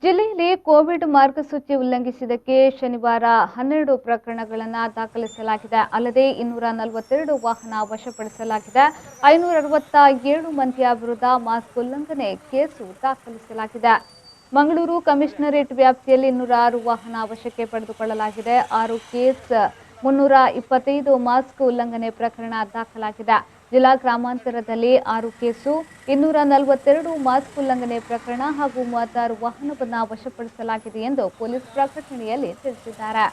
ಜಿಲ್ಲೆಯಲ್ಲಿ ಕೋವಿಡ್ ಮಾರ್ಗಸೂಚಿ ಉಲ್ಲಂಘಿಸಿದ್ದಕ್ಕೆ ಶನಿವಾರ 12 ಪ್ರಕರಣಗಳನ್ನು ದಾಖಲಿಸಲಾಗಿದೆ. ಅಲ್ಲದೆ 242 ವಾಹನ ವಶಪಡಿಸಲಾಗಿದೆ. 567 ಮಂದಿಯ ವಿರುದ್ಧ ಮಾಸ್ಕ್ ಉಲ್ಲಂಘನೆ ಕೇಸು ದಾಖಲಿಸಲಾಗಿದೆ. ಮಂಗಳೂರು ಕಮಿಷನರೇಟ್ ವ್ಯಾಪ್ತಿಯಲ್ಲಿ 206 ವಾಹನ ವಶಕ್ಕೆ ಪಡೆದುಕೊಳ್ಳಲಾಗಿದೆ. 6 ಕೇಸ್, 325 ಮಾಸ್ಕ್ ಉಲ್ಲಂಘನೆ ಪ್ರಕರಣ ದಾಖಲಾಗಿದೆ. ಜಿಲ್ಲಾ ಗ್ರಾಮಾಂತರದಲ್ಲಿ 6 ಕೇಸು, 242 ಮಾಸ್ಕ್ ಉಲ್ಲಂಘನೆ ಪ್ರಕರಣ ಹಾಗೂ 36 ವಾಹನವನ್ನು ವಶಪಡಿಸಲಾಗಿದೆ ಎಂದು ಪೊಲೀಸ್ ಪ್ರಕಟಣೆಯಲ್ಲಿ ತಿಳಿಸಿದ್ದಾರೆ.